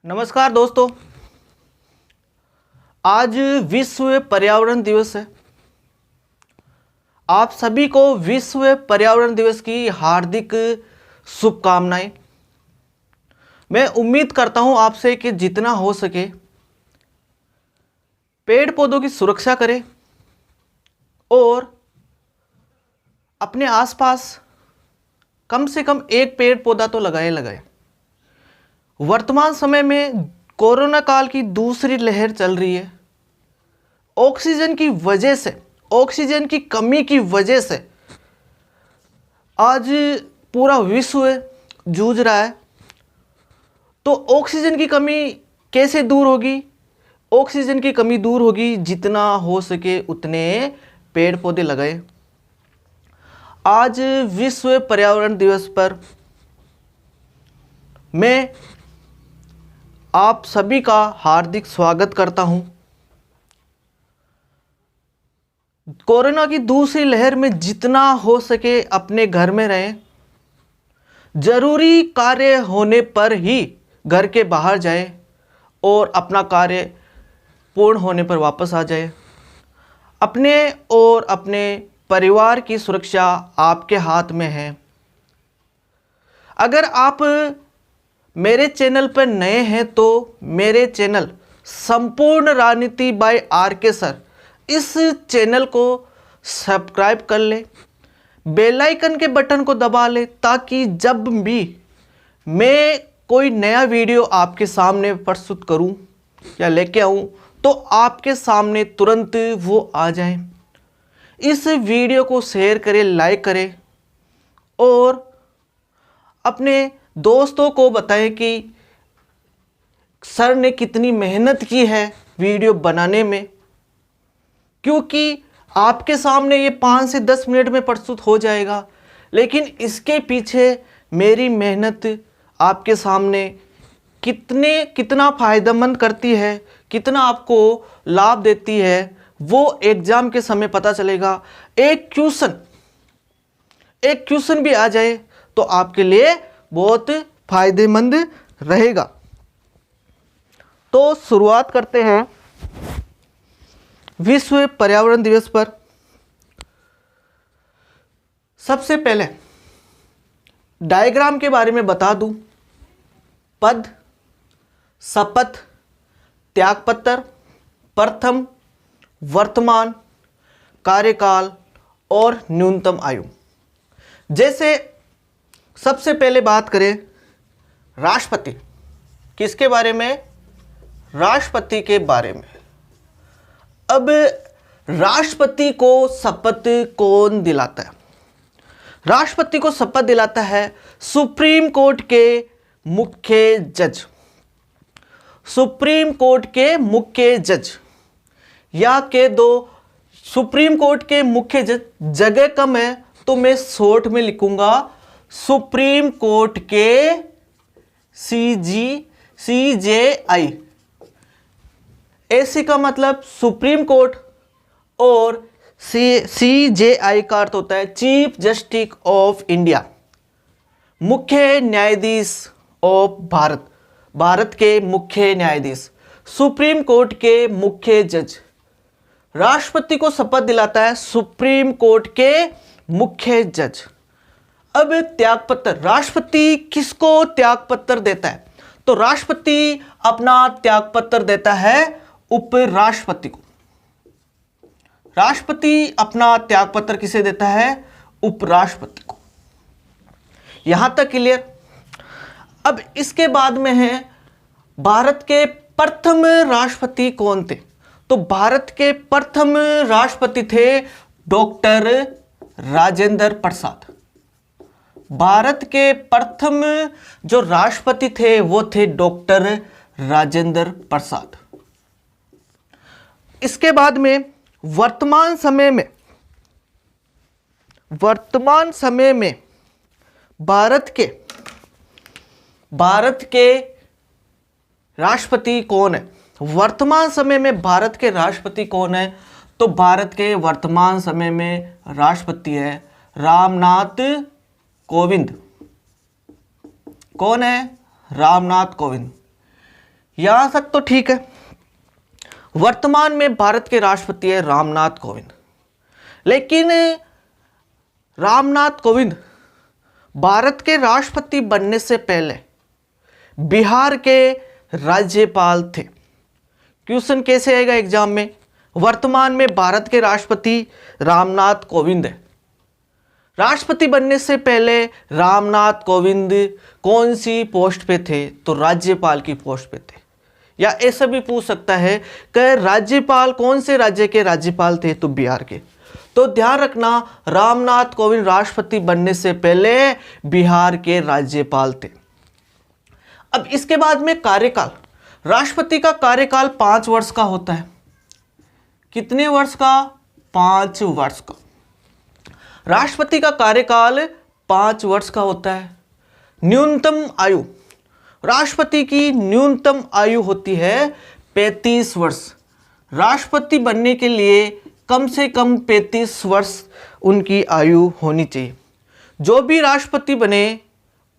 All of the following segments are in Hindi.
नमस्कार दोस्तों, आज विश्व पर्यावरण दिवस है। आप सभी को विश्व पर्यावरण दिवस की हार्दिक शुभकामनाएं। मैं उम्मीद करता हूं आपसे कि जितना हो सके पेड़ पौधों की सुरक्षा करें और अपने आसपास कम से कम एक पेड़ पौधा तो लगाए। वर्तमान समय में कोरोना काल की दूसरी लहर चल रही है। ऑक्सीजन की वजह से, ऑक्सीजन की कमी की वजह से आज पूरा विश्व जूझ रहा है। तो ऑक्सीजन की कमी कैसे दूर होगी? ऑक्सीजन की कमी दूर होगी जितना हो सके उतने पेड़ पौधे लगाए। आज विश्व पर्यावरण दिवस पर मैं आप सभी का हार्दिक स्वागत करता हूं। कोरोना की दूसरी लहर में जितना हो सके अपने घर में रहें। जरूरी कार्य होने पर ही घर के बाहर जाए और अपना कार्य पूर्ण होने पर वापस आ जाए। अपने और अपने परिवार की सुरक्षा आपके हाथ में है। अगर आप मेरे चैनल पर नए हैं तो मेरे चैनल संपूर्ण राजनीति बाय RK सर, इस चैनल को सब्सक्राइब कर ले, बेल आइकन के बटन को दबा ले, ताकि जब भी मैं कोई नया वीडियो आपके सामने प्रस्तुत करूं या लेके आऊं तो आपके सामने तुरंत वो आ जाए। इस वीडियो को शेयर करें, लाइक करें और अपने दोस्तों को बताएं कि सर ने कितनी मेहनत की है वीडियो बनाने में, क्योंकि आपके सामने ये 5 से 10 मिनट में प्रस्तुत हो जाएगा, लेकिन इसके पीछे मेरी मेहनत आपके सामने कितना फ़ायदेमंद करती है, कितना आपको लाभ देती है, वो एग्ज़ाम के समय पता चलेगा। एक क्वेश्चन भी आ जाए तो आपके लिए बहुत फायदेमंद रहेगा। तो शुरुआत करते हैं विश्व पर्यावरण दिवस पर। सबसे पहले डायग्राम के बारे में बता दूं। पद, शपथ, त्यागपत्र, प्रथम, वर्तमान, कार्यकाल और न्यूनतम आयु। जैसे सबसे पहले बात करें राष्ट्रपति, किसके बारे में? राष्ट्रपति के बारे में। अब राष्ट्रपति को शपथ कौन दिलाता है? राष्ट्रपति को शपथ दिलाता है सुप्रीम कोर्ट के मुख्य जज। सुप्रीम कोर्ट के मुख्य जज, या के दो सुप्रीम कोर्ट के मुख्य जज। जगह कम है तो मैं शॉर्ट में लिखूंगा सुप्रीम कोर्ट के CJI। ऐसी का मतलब सुप्रीम कोर्ट और CJI का अर्थ होता है चीफ जस्टिस ऑफ इंडिया, मुख्य न्यायाधीश ऑफ भारत, भारत के मुख्य न्यायाधीश, सुप्रीम कोर्ट के मुख्य जज। राष्ट्रपति को शपथ दिलाता है सुप्रीम कोर्ट के मुख्य जज। अब त्यागपत्र, राष्ट्रपति किसको त्यागपत्र देता है? तो राष्ट्रपति अपना त्यागपत्र देता है उपराष्ट्रपति को। राष्ट्रपति अपना त्यागपत्र किसे देता है? उपराष्ट्रपति को। यहां तक क्लियर? अब इसके बाद में है भारत के प्रथम राष्ट्रपति कौन थे? तो भारत के प्रथम राष्ट्रपति थे डॉक्टर राजेंद्र प्रसाद। भारत के प्रथम जो राष्ट्रपति थे वो थे डॉक्टर राजेंद्र प्रसाद। इसके बाद में वर्तमान समय में भारत के राष्ट्रपति कौन है? वर्तमान समय में भारत के राष्ट्रपति कौन है? तो भारत के वर्तमान समय में राष्ट्रपति है रामनाथ कोविंद। कौन है? रामनाथ कोविंद। यहां तक तो ठीक है। वर्तमान में भारत के राष्ट्रपति है रामनाथ कोविंद। लेकिन रामनाथ कोविंद भारत के राष्ट्रपति बनने से पहले बिहार के राज्यपाल थे। क्वेश्चन कैसे आएगा एग्जाम में? वर्तमान में भारत के राष्ट्रपति रामनाथ कोविंद है। राष्ट्रपति बनने से पहले रामनाथ कोविंद कौन सी पोस्ट पे थे? तो राज्यपाल की पोस्ट पे थे। या ऐसा भी पूछ सकता है कि राज्यपाल कौन से राज्य के राज्यपाल थे? तो बिहार के। तो ध्यान रखना, रामनाथ कोविंद राष्ट्रपति बनने से पहले बिहार के राज्यपाल थे। अब इसके बाद में कार्यकाल, राष्ट्रपति का कार्यकाल 5 वर्ष का होता है। कितने वर्ष का? 5 वर्ष का। राष्ट्रपति का कार्यकाल 5 वर्ष का होता है। न्यूनतम आयु, राष्ट्रपति की न्यूनतम आयु होती है 35 वर्ष। राष्ट्रपति बनने के लिए कम से कम 35 वर्ष उनकी आयु होनी चाहिए। जो भी राष्ट्रपति बने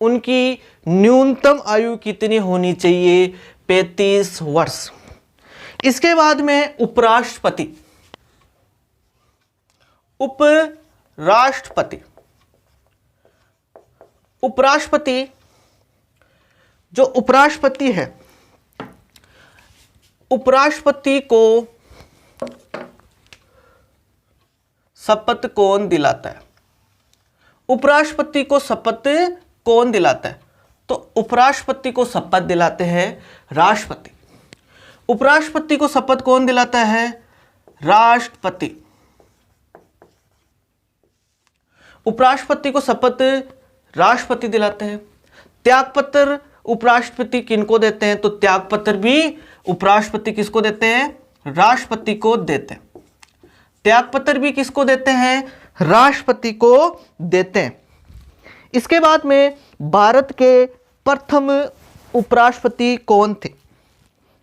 उनकी न्यूनतम आयु कितनी होनी चाहिए? 35 वर्ष। इसके बाद में उपराष्ट्रपति, उपराष्ट्रपति, उपराष्ट्रपति जो उपराष्ट्रपति है, उपराष्ट्रपति को शपथ कौन दिलाता है? उपराष्ट्रपति को शपथ कौन दिलाता है? तो उपराष्ट्रपति को शपथ दिलाते हैं राष्ट्रपति। उपराष्ट्रपति को शपथ कौन दिलाता है? राष्ट्रपति। उपराष्ट्रपति को शपथ राष्ट्रपति दिलाते हैं। त्यागपत्र उपराष्ट्रपति किनको देते हैं? तो त्यागपत्र भी उपराष्ट्रपति किसको देते हैं? राष्ट्रपति को देते हैं। त्यागपत्र भी किसको देते हैं? राष्ट्रपति को देते हैं। इसके बाद में भारत के प्रथम उपराष्ट्रपति कौन थे?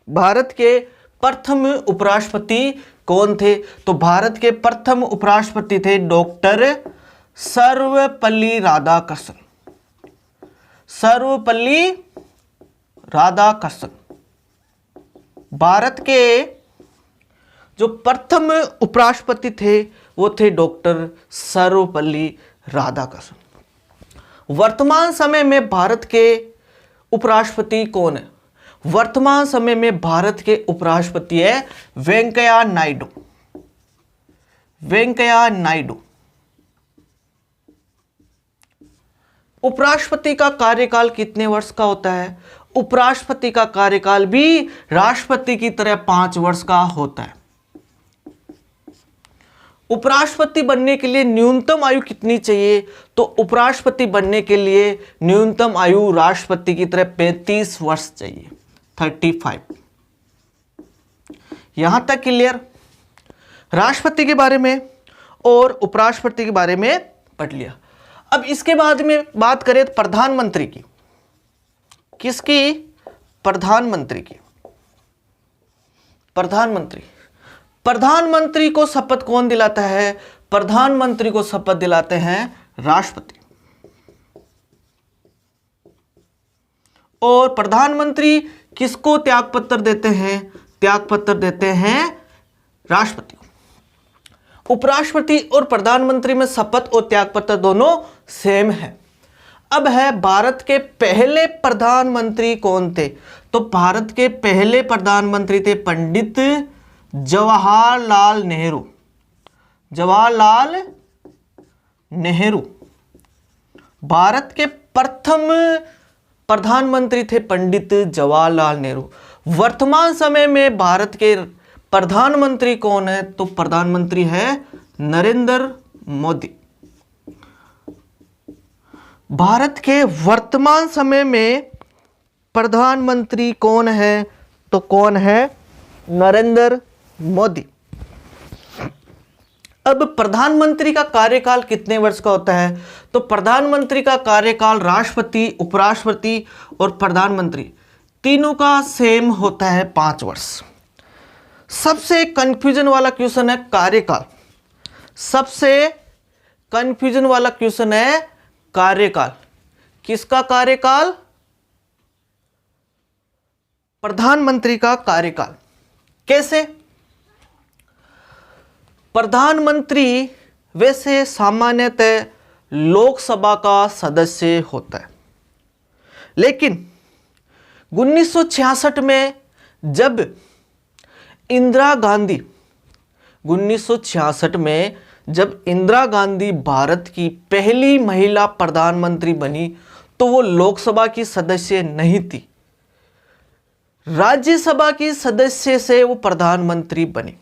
भारत के प्रथम उपराष्ट्रपति कौन थे? तो भारत के प्रथम उपराष्ट्रपति थे डॉक्टर सर्वपल्ली राधाकृष्णन। सर्वपल्ली राधाकृष्णन भारत के जो प्रथम उपराष्ट्रपति थे वो थे डॉक्टर सर्वपल्ली राधाकृष्णन। वर्तमान समय में भारत के उपराष्ट्रपति कौन है? वर्तमान समय में भारत के उपराष्ट्रपति है वेंकैया नायडू। वेंकैया नायडू। उपराष्ट्रपति का कार्यकाल कितने वर्ष का होता है? उपराष्ट्रपति का कार्यकाल भी राष्ट्रपति की तरह 5 वर्ष का होता है। उपराष्ट्रपति बनने के लिए न्यूनतम आयु कितनी चाहिए? तो उपराष्ट्रपति बनने के लिए न्यूनतम आयु राष्ट्रपति की तरह 35 वर्ष चाहिए, 35। यहां तक क्लियर? राष्ट्रपति के बारे में और उपराष्ट्रपति के बारे में पढ़ लिया। अब इसके बाद में बात करें प्रधानमंत्री की। किसकी? प्रधानमंत्री की। प्रधानमंत्री, प्रधानमंत्री को शपथ कौन दिलाता है? प्रधानमंत्री को शपथ दिलाते हैं राष्ट्रपति। और प्रधानमंत्री किसको त्यागपत्र देते हैं? त्यागपत्र देते हैं राष्ट्रपति को। उपराष्ट्रपति और प्रधानमंत्री में शपथ और त्यागपत्र दोनों सेम है। अब है भारत के पहले प्रधानमंत्री कौन थे? तो भारत के पहले प्रधानमंत्री थे पंडित जवाहरलाल नेहरू। जवाहरलाल नेहरू भारत के प्रथम प्रधानमंत्री थे पंडित जवाहरलाल नेहरू। वर्तमान समय में भारत के प्रधानमंत्री कौन है? तो प्रधानमंत्री है नरेंद्र मोदी। भारत के वर्तमान समय में प्रधानमंत्री कौन है? तो कौन है? नरेंद्र मोदी। अब प्रधानमंत्री का कार्यकाल कितने वर्ष का होता है? तो प्रधानमंत्री का कार्यकाल राष्ट्रपति, उपराष्ट्रपति और प्रधानमंत्री तीनों का सेम होता है 5 वर्ष। सबसे कंफ्यूजन वाला क्वेश्चन है कार्यकाल। सबसे कंफ्यूजन वाला क्वेश्चन है कार्यकाल। किसका कार्यकाल? प्रधानमंत्री का कार्यकाल। कैसे? प्रधानमंत्री वैसे सामान्यतः लोकसभा का सदस्य होता है, लेकिन 1966 में जब इंदिरा गांधी 1966 में जब इंदिरा गांधी भारत की पहली महिला प्रधानमंत्री बनी तो वो लोकसभा की सदस्य नहीं थी, राज्यसभा की सदस्य से वो प्रधानमंत्री बनी।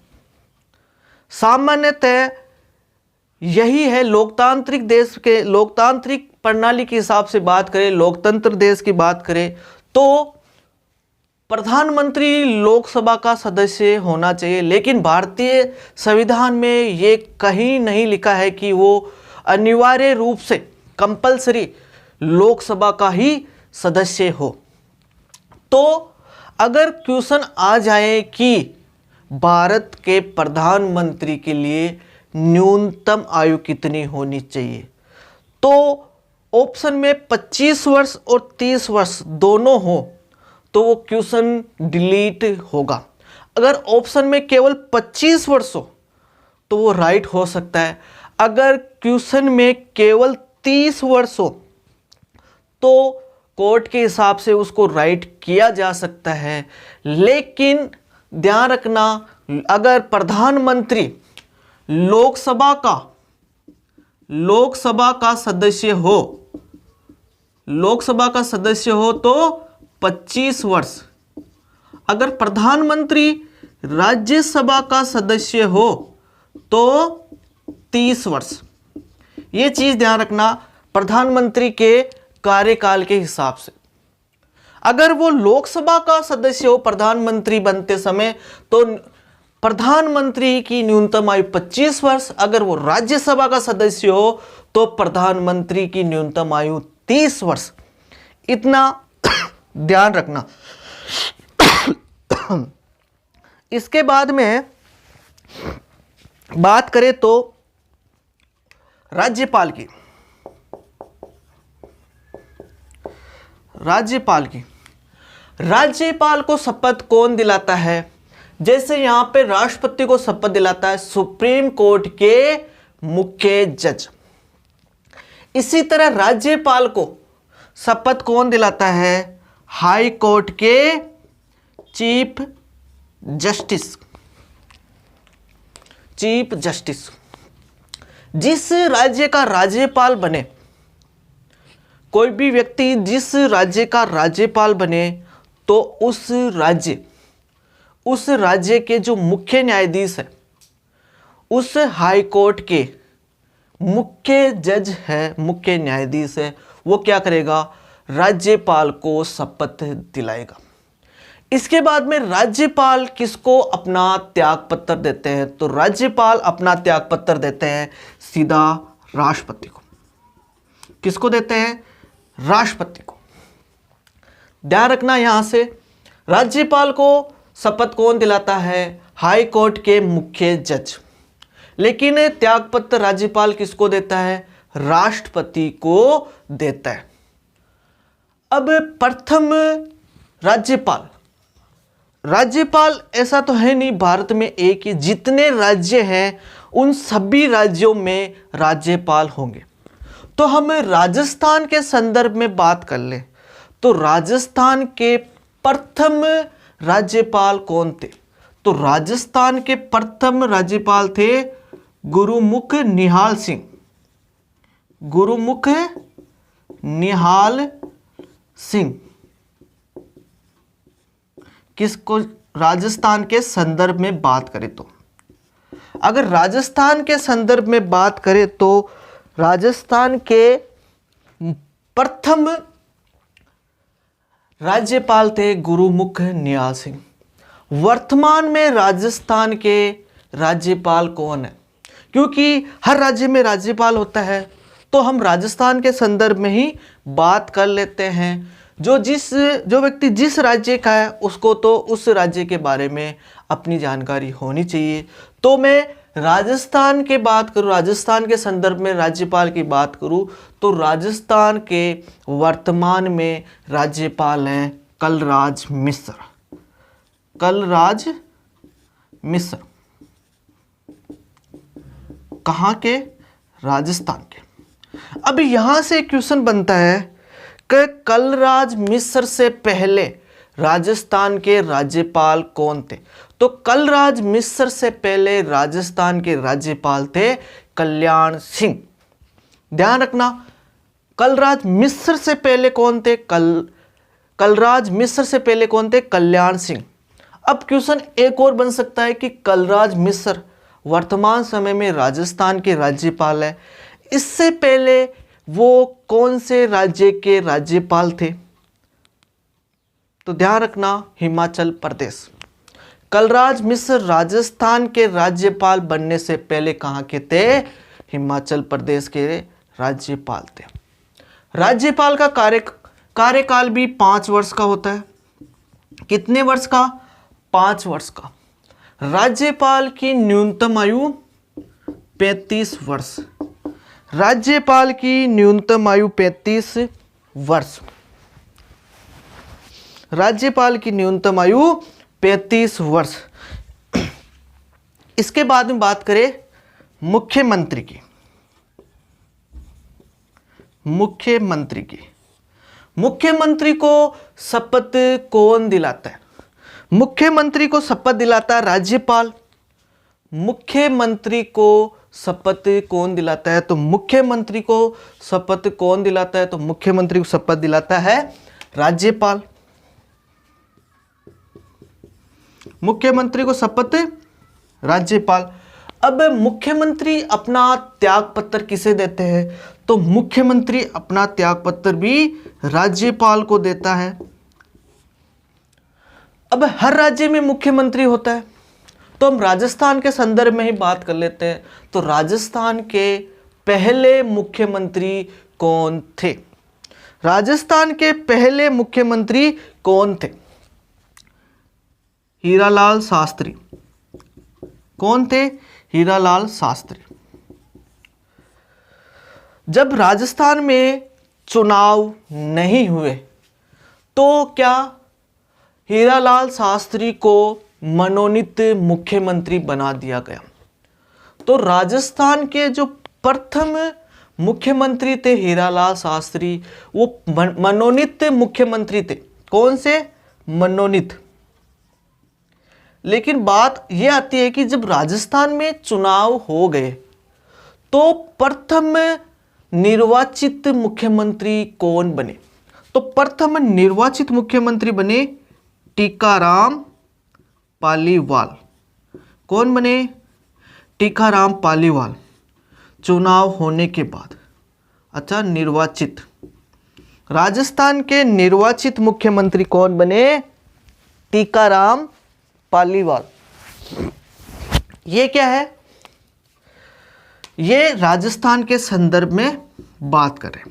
सामान्यतः यही है लोकतांत्रिक देश के, लोकतांत्रिक प्रणाली के हिसाब से बात करें, लोकतंत्र देश की बात करें तो प्रधानमंत्री लोकसभा का सदस्य होना चाहिए, लेकिन भारतीय संविधान में ये कहीं नहीं लिखा है कि वो अनिवार्य रूप से कंपलसरी लोकसभा का ही सदस्य हो। तो अगर क्वेश्चन आ जाए कि भारत के प्रधानमंत्री के लिए न्यूनतम आयु कितनी होनी चाहिए, तो ऑप्शन में 25 वर्ष और 30 वर्ष दोनों हो तो वो क्वेश्चन डिलीट होगा। अगर ऑप्शन में केवल 25 वर्ष हो तो वो राइट हो सकता है। अगर क्वेश्चन में केवल 30 वर्ष हो तो कोर्ट के हिसाब से उसको राइट किया जा सकता है। लेकिन ध्यान रखना, अगर प्रधानमंत्री लोकसभा का सदस्य हो, लोकसभा का सदस्य हो तो 25 वर्ष, अगर प्रधानमंत्री राज्यसभा का सदस्य हो तो 30 वर्ष। ये चीज ध्यान रखना प्रधानमंत्री के कार्यकाल के हिसाब से। अगर वो लोकसभा का सदस्य हो प्रधानमंत्री बनते समय तो प्रधानमंत्री की न्यूनतम आयु 25 वर्ष, अगर वो राज्यसभा का सदस्य हो तो प्रधानमंत्री की न्यूनतम आयु 30 वर्ष। इतना ध्यान रखना। इसके बाद में बात करें तो राज्यपाल की, राज्यपाल को शपथ कौन दिलाता है? जैसे यहां पे राष्ट्रपति को शपथ दिलाता है सुप्रीम कोर्ट के मुख्य जज, इसी तरह राज्यपाल को शपथ कौन दिलाता है? हाई कोर्ट के चीफ जस्टिस। जिस राज्य का राज्यपाल बने, कोई भी व्यक्ति जिस राज्य का राज्यपाल बने तो उस राज्य के जो मुख्य न्यायाधीश है, उस हाई कोर्ट के मुख्य जज है, मुख्य न्यायाधीश है, वो क्या करेगा? राज्यपाल को शपथ दिलाएगा। इसके बाद में राज्यपाल किसको अपना त्याग पत्र देते हैं? तो राज्यपाल अपना त्याग पत्र देते हैं सीधा राष्ट्रपति को। किसको देते हैं? राष्ट्रपति को। ध्यान रखना यहां से, राज्यपाल को शपथ कौन दिलाता है? हाई कोर्ट के मुख्य जज। लेकिन त्याग पत्र राज्यपाल किसको देता है? राष्ट्रपति को देता है। अब प्रथम राज्यपाल ऐसा तो है नहीं भारत में एक ही, जितने राज्य हैं उन सभी राज्यों में राज्यपाल होंगे। तो हम राजस्थान के संदर्भ में बात कर लें तो राजस्थान के प्रथम राज्यपाल कौन थे? तो राजस्थान के प्रथम राज्यपाल थे गुरुमुख निहाल सिंह। गुरुमुख निहाल सिंह। किसको राजस्थान के संदर्भ में बात करें तो, अगर राजस्थान के संदर्भ में बात करें तो राजस्थान के प्रथम राज्यपाल थे गुरुमुख निहाल सिंह। वर्तमान में राजस्थान के राज्यपाल कौन है? क्योंकि हर राज्य में राज्यपाल होता है तो हम राजस्थान के संदर्भ में ही बात कर लेते हैं। जो व्यक्ति जिस राज्य का है उसको तो उस राज्य के बारे में अपनी जानकारी होनी चाहिए। तो मैं राजस्थान के बात करूँ, राजस्थान के संदर्भ में राज्यपाल की बात करूँ तो राजस्थान के वर्तमान में राज्यपाल हैं कलराज मिश्र। कलराज मिश्र। कहाँ के? राजस्थान के। अब यहां से क्वेश्चन बनता है कि कलराज मिश्र से पहले राजस्थान के राज्यपाल कौन थे? तो कलराज मिश्र से पहले राजस्थान के राज्यपाल थे कल्याण सिंह। ध्यान रखना, कलराज मिश्र से पहले कौन थे? कलराज मिश्र से पहले कौन थे? कल्याण सिंह। अब क्वेश्चन एक और बन सकता है कि कलराज मिश्र वर्तमान समय में राजस्थान के राज्यपाल है, इससे पहले वो कौन से राज्य के राज्यपाल थे? तो ध्यान रखना, हिमाचल प्रदेश। कलराज मिश्र राजस्थान के राज्यपाल बनने से पहले कहाँ के थे? हिमाचल प्रदेश के राज्यपाल थे। राज्यपाल का कार्यकाल भी 5 वर्ष का होता है। कितने वर्ष का? 5 वर्ष का। राज्यपाल की न्यूनतम आयु 35 वर्ष। राज्यपाल की न्यूनतम आयु 35 वर्ष। राज्यपाल की न्यूनतम आयु 35 वर्ष। इसके बाद में बात करें मुख्यमंत्री की। मुख्यमंत्री को शपथ कौन दिलाता है? मुख्यमंत्री को शपथ दिलाता है राज्यपाल। मुख्यमंत्री को शपथ कौन दिलाता है? तो मुख्यमंत्री को शपथ कौन दिलाता है? तो मुख्यमंत्री को शपथ दिलाता है राज्यपाल। मुख्यमंत्री को शपथ राज्यपाल। अब मुख्यमंत्री अपना त्याग पत्र किसे देते हैं? तो मुख्यमंत्री अपना त्याग पत्र भी राज्यपाल को देता है। अब हर राज्य में मुख्यमंत्री होता है, तो हम राजस्थान के संदर्भ में ही बात कर लेते हैं। तो राजस्थान के पहले मुख्यमंत्री कौन थे? राजस्थान के पहले मुख्यमंत्री कौन थे? हीरालाल शास्त्री। कौन थे? हीरालाल शास्त्री। जब राजस्थान में चुनाव नहीं हुए तो क्या हीरालाल शास्त्री को मनोनीत मुख्यमंत्री बना दिया गया? तो राजस्थान के जो प्रथम मुख्यमंत्री थे हीरालाल शास्त्री, वो मनोनीत मुख्यमंत्री थे। कौन से? मनोनीत। लेकिन बात यह आती है कि जब राजस्थान में चुनाव हो गए तो प्रथम निर्वाचित मुख्यमंत्री कौन बने? तो प्रथम निर्वाचित मुख्यमंत्री बने टीकाराम पालीवाल। कौन बने? टीकाराम पालीवाल। चुनाव होने के बाद। अच्छा, निर्वाचित। राजस्थान के निर्वाचित मुख्यमंत्री कौन बने? टीकाराम पालीवाल। ये क्या है? ये राजस्थान के संदर्भ में बात करें,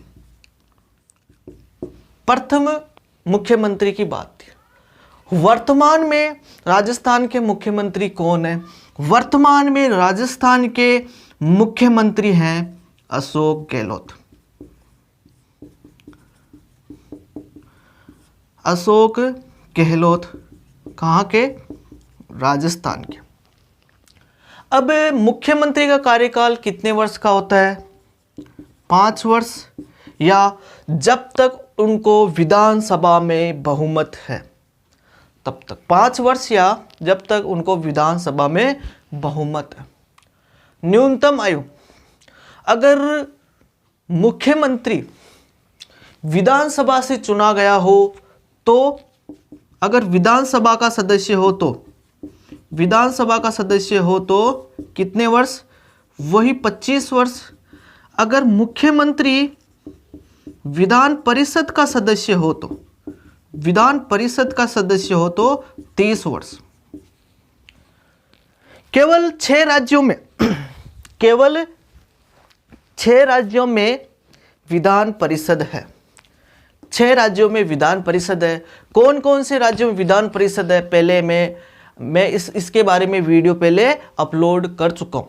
प्रथम मुख्यमंत्री की बात थी। वर्तमान में राजस्थान के मुख्यमंत्री कौन है? वर्तमान में राजस्थान के मुख्यमंत्री हैं अशोक गहलोत। अशोक गहलोत कहाँ के? राजस्थान के। अब मुख्यमंत्री का कार्यकाल कितने वर्ष का होता है? 5 वर्ष, या जब तक उनको विधानसभा में बहुमत है तब तक। 5 वर्ष या जब तक उनको विधानसभा में बहुमत है। न्यूनतम आयु, अगर मुख्यमंत्री विधानसभा से चुना गया हो तो, अगर विधानसभा का सदस्य हो तो कितने वर्ष? वही 25 वर्ष। अगर मुख्यमंत्री विधान परिषद का सदस्य हो तो, 30 वर्ष। केवल 6 राज्यों में विधान परिषद है। 6 राज्यों में विधान परिषद है। कौन कौन से राज्यों में विधान परिषद है? पहले मैं इसके बारे में वीडियो पहले अपलोड कर चुका हूं।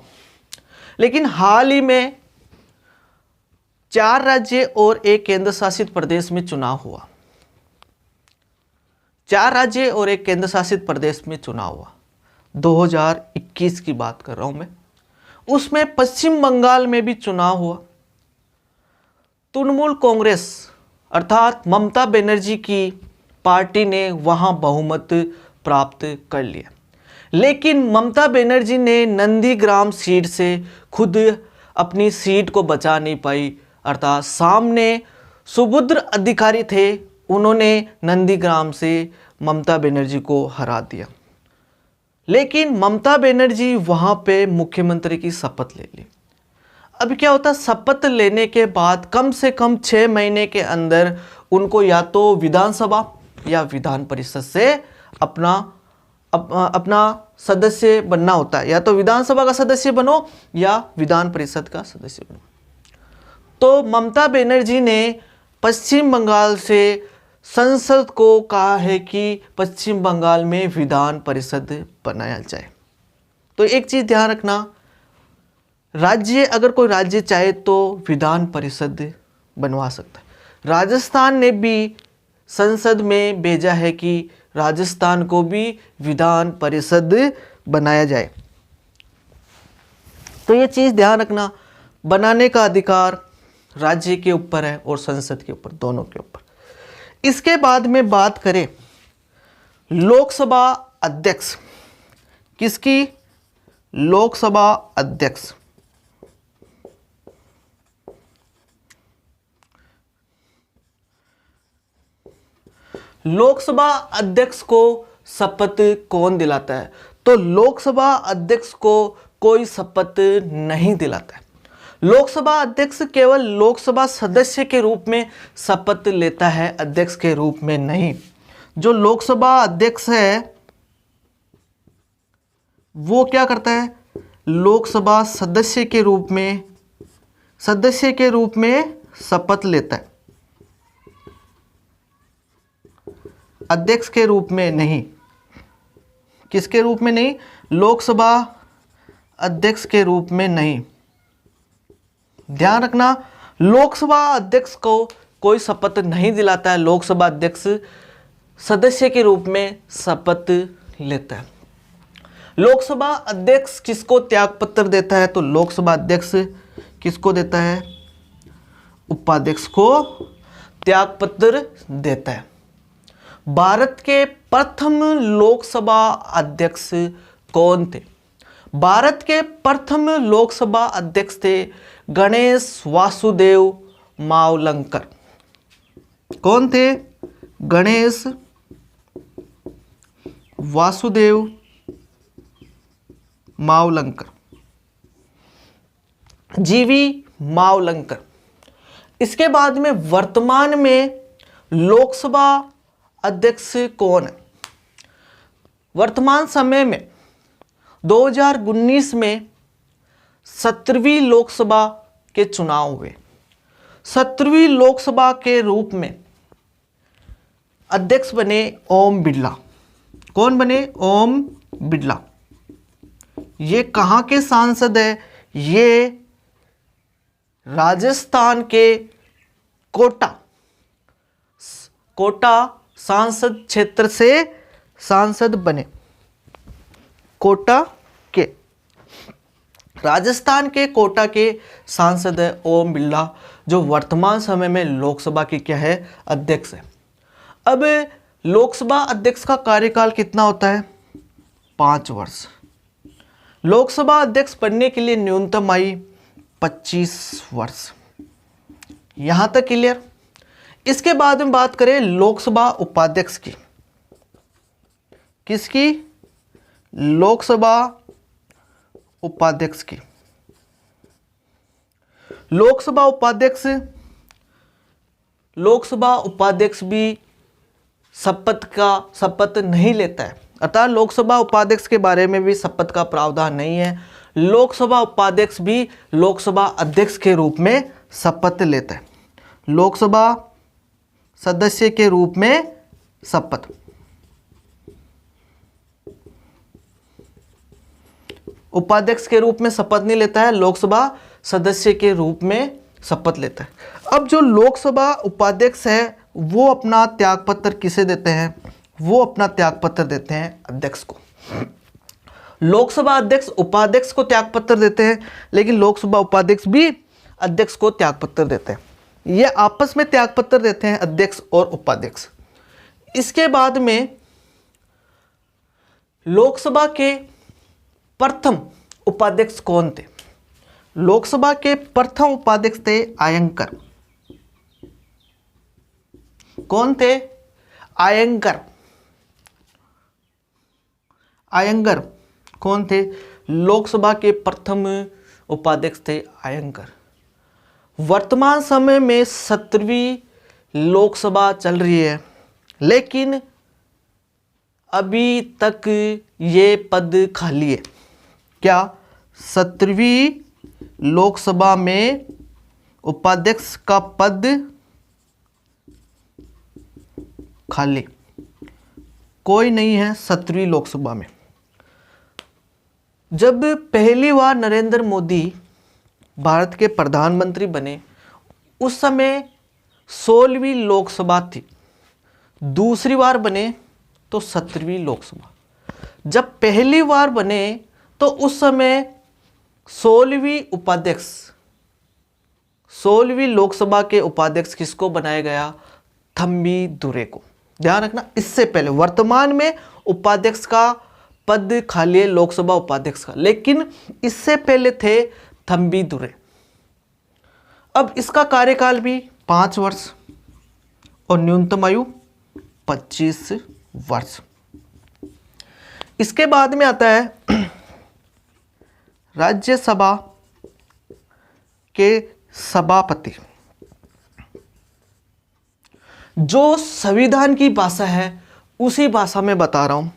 लेकिन हाल ही में 4 राज्य और 1 केंद्र शासित प्रदेश में चुनाव हुआ। 4 राज्य और एक केंद्र शासित प्रदेश में चुनाव हुआ। 2021 की बात कर रहा हूं मैं। उसमें पश्चिम बंगाल में भी चुनाव हुआ। तृणमूल कांग्रेस अर्थात ममता बनर्जी की पार्टी ने वहां बहुमत प्राप्त कर लिया, लेकिन ममता बनर्जी ने नंदीग्राम सीट से खुद अपनी सीट को बचा नहीं पाई। अर्थात सामने सुभद्र अधिकारी थे, उन्होंने नंदीग्राम से ममता बनर्जी को हरा दिया। लेकिन ममता बनर्जी वहां पे मुख्यमंत्री की शपथ ले ली। अब क्या होता, शपथ लेने के बाद कम से कम 6 महीने के अंदर उनको या तो विधानसभा या विधान परिषद से अपना सदस्य बनना होता है। या तो विधानसभा का सदस्य बनो या विधान परिषद का सदस्य बनो। तो ममता बनर्जी ने पश्चिम बंगाल से संसद को कहा है कि पश्चिम बंगाल में विधान परिषद बनाया जाए। तो एक चीज़ ध्यान रखना, राज्य अगर कोई राज्य चाहे तो विधान परिषद बनवा सकता है। राजस्थान ने भी संसद में भेजा है कि राजस्थान को भी विधान परिषद बनाया जाए। तो ये चीज़ ध्यान रखना, बनाने का अधिकार राज्य के ऊपर है और संसद के ऊपर, दोनों के ऊपर। इसके बाद में बात करें लोकसभा अध्यक्ष, किसकी? लोकसभा अध्यक्ष। लोकसभा अध्यक्ष को शपथ कौन दिलाता है? तो लोकसभा अध्यक्ष को कोई शपथ नहीं दिलाता है। लोकसभा अध्यक्ष केवल लोकसभा सदस्य के रूप में शपथ लेता है, अध्यक्ष के रूप में नहीं। जो लोकसभा अध्यक्ष है वो क्या करता है? लोकसभा सदस्य के रूप में शपथ लेता है, अध्यक्ष के रूप में नहीं। किसके रूप में नहीं? लोकसभा अध्यक्ष के रूप में नहीं। ध्यान रखना, लोकसभा अध्यक्ष को कोई शपथ नहीं दिलाता है, लोकसभा अध्यक्ष सदस्य के रूप में शपथ लेता है। लोकसभा अध्यक्ष किसको त्यागपत्र देता है? तो लोकसभा अध्यक्ष किसको देता है? उपाध्यक्ष को त्यागपत्र देता है। भारत के प्रथम लोकसभा अध्यक्ष कौन थे? भारत के प्रथम लोकसभा अध्यक्ष थे गणेश वासुदेव मावलंकर। कौन थे? गणेश वासुदेव मावलंकर, जीवी मावलंकर। इसके बाद में वर्तमान में लोकसभा अध्यक्ष कौन है? वर्तमान समय में 2019 में 17वीं लोकसभा के चुनाव हुए। 17वीं लोकसभा के रूप में अध्यक्ष बने ओम बिड़ला। कौन बने? ओम बिड़ला। ये कहाँ के सांसद है? ये राजस्थान के कोटा सांसद क्षेत्र से सांसद बने। कोटा के, राजस्थान के कोटा के सांसद है ओम बिड़ला, जो वर्तमान समय में लोकसभा की क्या है? अध्यक्ष है। अब लोकसभा अध्यक्ष का कार्यकाल कितना होता है? 5 वर्ष। लोकसभा अध्यक्ष बनने के लिए न्यूनतम आयु 25 वर्ष। यहां तक क्लियर? इसके बाद में बात करें लोकसभा उपाध्यक्ष की। किसकी? लोकसभा उपाध्यक्ष की। लोकसभा उपाध्यक्ष भी शपथ नहीं लेता है, अतः लोकसभा उपाध्यक्ष के बारे में भी शपथ का प्रावधान नहीं है। लोकसभा उपाध्यक्ष भी लोकसभा अध्यक्ष के रूप में शपथ लेता है, लोकसभा सदस्य के रूप में शपथ। उपाध्यक्ष के रूप में शपथ नहीं लेता है, लोकसभा सदस्य के रूप में शपथ लेता है। अब जो लोकसभा उपाध्यक्ष है वो अपना त्यागपत्र किसे देते हैं? वो अपना त्यागपत्र देते हैं अध्यक्ष को। लोकसभा अध्यक्ष उपाध्यक्ष को त्यागपत्र देते हैं, लेकिन लोकसभा उपाध्यक्ष भी अध्यक्ष को त्यागपत्र देते हैं। ये आपस में त्यागपत्र देते हैं अध्यक्ष और उपाध्यक्ष। इसके बाद में लोकसभा के प्रथम उपाध्यक्ष कौन थे? लोकसभा के प्रथम उपाध्यक्ष थे आयंकर। कौन थे? आयंकर। आयंगर कौन थे? लोकसभा के प्रथम उपाध्यक्ष थे आयंकर। वर्तमान समय में 17वीं लोकसभा चल रही है, लेकिन अभी तक ये पद खाली है। क्या? 17वीं लोकसभा में उपाध्यक्ष का पद खाली, कोई नहीं है 17वीं लोकसभा में। जब पहली बार नरेंद्र मोदी भारत के प्रधानमंत्री बने, उस समय 16वीं लोकसभा थी। दूसरी बार बने तो 17वीं लोकसभा। जब पहली बार बने तो उस समय 16वीं उपाध्यक्ष, 16वीं लोकसभा के उपाध्यक्ष किसको बनाया गया? थम्बी दुरे को। ध्यान रखना, इससे पहले वर्तमान में उपाध्यक्ष का पद खाली है लोकसभा उपाध्यक्ष का, लेकिन इससे पहले थे थम्बी दुरे। अब इसका कार्यकाल भी 5 वर्ष और न्यूनतम आयु 25 वर्ष। इसके बाद में आता है राज्यसभा के सभापति। जो संविधान की भाषा है उसी भाषा में बता रहा हूं।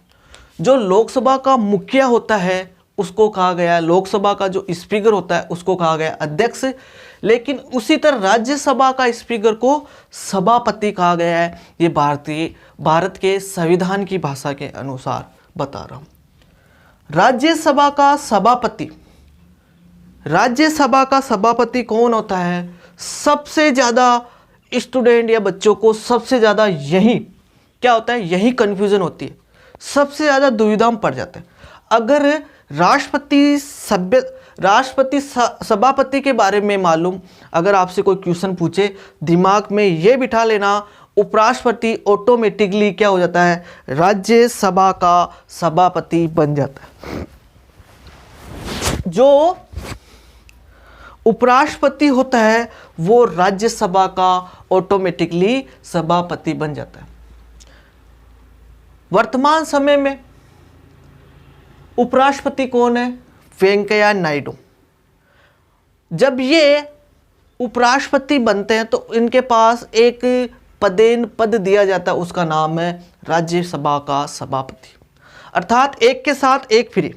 जो लोकसभा का मुखिया होता है उसको कहा गया, लोकसभा का जो स्पीकर होता है उसको कहा गया अध्यक्ष, लेकिन उसी तरह राज्यसभा का स्पीकर को सभापति कहा गया है। ये भारत के संविधान की भाषा के अनुसार बता रहा हूं। राज्यसभा का सभापति, राज्यसभा का सभापति कौन होता है? सबसे ज़्यादा स्टूडेंट या बच्चों को सबसे ज़्यादा यही क्या होता है, यही कन्फ्यूज़न होती है, सबसे ज़्यादा दुविधा में पड़ जाता है। अगर राष्ट्रपति सभापति के बारे में मालूम, अगर आपसे कोई क्वेश्चन पूछे, दिमाग में ये बिठा लेना, उपराष्ट्रपति ऑटोमेटिकली क्या हो जाता है? राज्यसभा का सभापति बन जाता है। जो उपराष्ट्रपति होता है वो राज्यसभा का ऑटोमेटिकली सभापति बन जाता है। वर्तमान समय में उपराष्ट्रपति कौन है? वेंकैया नायडू। जब ये उपराष्ट्रपति बनते हैं तो इनके पास एक पद दिया जाता है, उसका नाम है राज्यसभा का सभापति, अर्थात एक के साथ एक फ्री।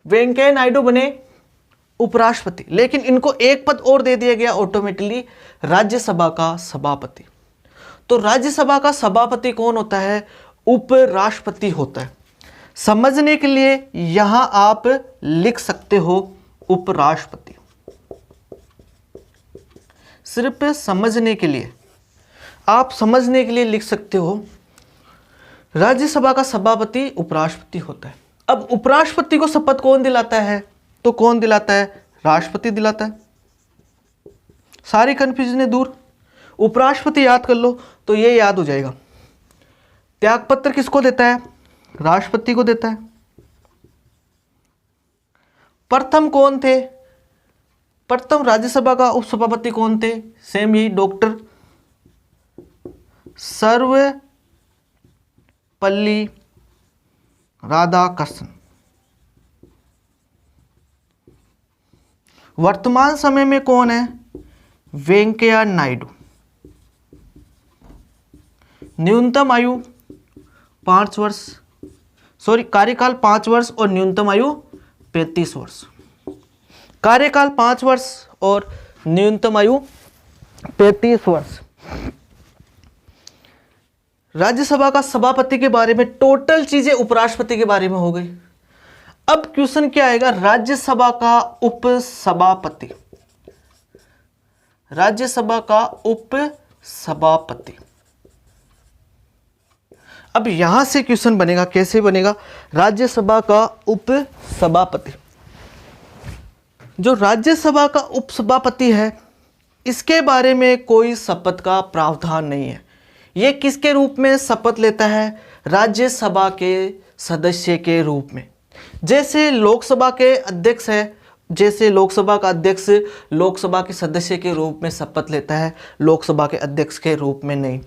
वेंकैया नायडू बने उपराष्ट्रपति, लेकिन इनको एक पद और दे दिया गया ऑटोमेटिकली, राज्यसभा का सभापति। तो राज्यसभा का सभापति कौन होता है? उपराष्ट्रपति होता है। समझने के लिए यहां आप लिख सकते हो उपराष्ट्रपति, सिर्फ समझने के लिए, आप समझने के लिए लिख सकते हो राज्यसभा का सभापति उपराष्ट्रपति होता है। अब उपराष्ट्रपति को शपथ कौन दिलाता है? तो कौन दिलाता है? राष्ट्रपति दिलाता है। सारी कंफ्यूजन दूर, उपराष्ट्रपति याद कर लो तो ये याद हो जाएगा। त्यागपत्र किसको देता है? राष्ट्रपति को देता है। प्रथम कौन थे? प्रथम राज्यसभा का उपसभापति कौन थे? सेम यही, डॉक्टर सर्वपल्ली राधाकृष्णन। वर्तमान समय में कौन है? वेंकैया नायडू। न्यूनतम आयु 5 वर्ष, कार्यकाल 5 वर्ष और न्यूनतम आयु 35 वर्ष। कार्यकाल 5 वर्ष और न्यूनतम आयु 35 वर्ष। राज्यसभा का सभापति के बारे में टोटल चीजें उपराष्ट्रपति के बारे में हो गई। अब क्वेश्चन क्या आएगा? राज्यसभा का उपसभापति, राज्यसभा का उपसभापति। अब यहाँ से क्वेश्चन बनेगा, कैसे बनेगा? राज्यसभा का उपसभापति, जो राज्यसभा का उपसभापति है, इसके बारे में कोई शपथ का प्रावधान नहीं है। ये किसके रूप में शपथ लेता है? राज्यसभा के सदस्य के रूप में। जैसे लोकसभा के अध्यक्ष है, जैसे लोकसभा का अध्यक्ष लोकसभा के सदस्य के रूप में शपथ लेता है, लोकसभा के अध्यक्ष के रूप में नहीं।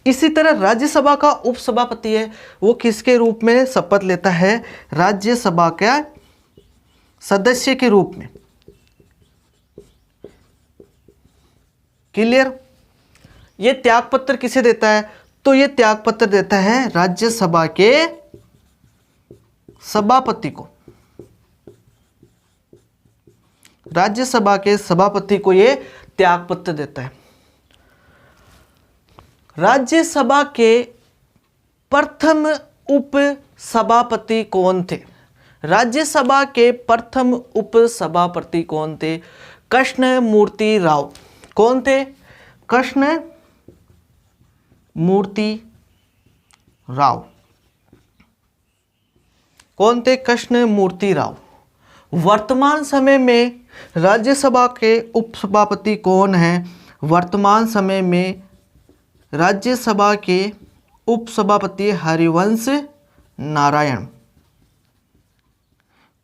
इसी तरह राज्यसभा का उपसभापति है, वो किसके रूप में शपथ लेता है? राज्यसभा के सदस्य के रूप में। क्लियर? ये त्यागपत्र किसे देता है? तो ये त्यागपत्र देता है राज्यसभा के सभापति को। राज्यसभा के सभापति को ये त्यागपत्र देता है। राज्यसभा के प्रथम उपसभापति कौन थे? राज्यसभा के प्रथम उपसभापति कौन थे? कृष्णमूर्ति राव। कौन थे? कृष्णमूर्ति राव। कौन थे? कृष्णमूर्ति राव। वर्तमान समय में राज्यसभा के उपसभापति कौन हैं? वर्तमान समय में राज्यसभा के उपसभापति हरिवंश नारायण।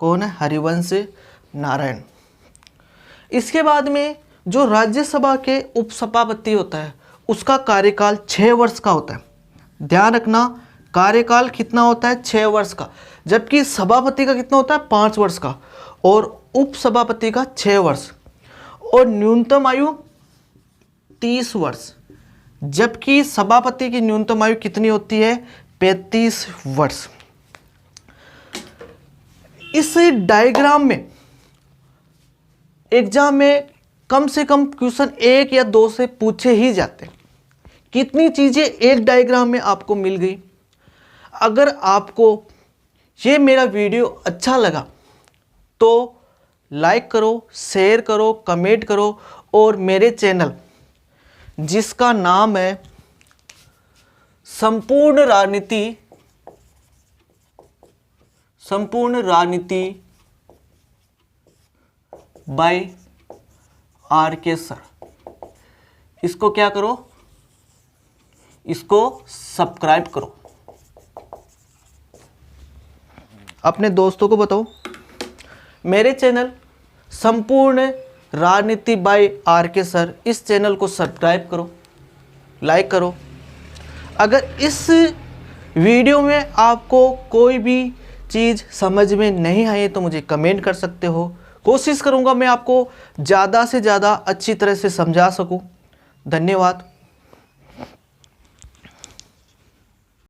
कौन है? हरिवंश नारायण। इसके बाद में जो राज्यसभा के उपसभापति होता है, उसका कार्यकाल 6 वर्ष का होता है। ध्यान रखना, कार्यकाल कितना होता है? 6 वर्ष का। जबकि सभापति का कितना होता है? 5 वर्ष का, और उपसभापति का 6 वर्ष, और न्यूनतम आयु 30 वर्ष। जबकि सभापति की न्यूनतम आयु कितनी होती है? 35 वर्ष। इस डायग्राम में एग्जाम में कम से कम क्वेश्चन 1 या 2 से पूछे ही जाते हैं। कितनी चीज़ें एक डायग्राम में आपको मिल गई। अगर आपको ये मेरा वीडियो अच्छा लगा तो लाइक करो, शेयर करो, कमेंट करो, और मेरे चैनल जिसका नाम है संपूर्ण राजनीति बाय RK सर, इसको क्या करो? इसको सब्सक्राइब करो। अपने दोस्तों को बताओ मेरे चैनल संपूर्ण राजनीति बाय RK सर, इस चैनल को सब्सक्राइब करो, लाइक करो। अगर इस वीडियो में आपको कोई भी चीज़ समझ में नहीं आई तो मुझे कमेंट कर सकते हो। कोशिश करूँगा मैं आपको ज़्यादा से ज़्यादा अच्छी तरह से समझा सकूँ। धन्यवाद।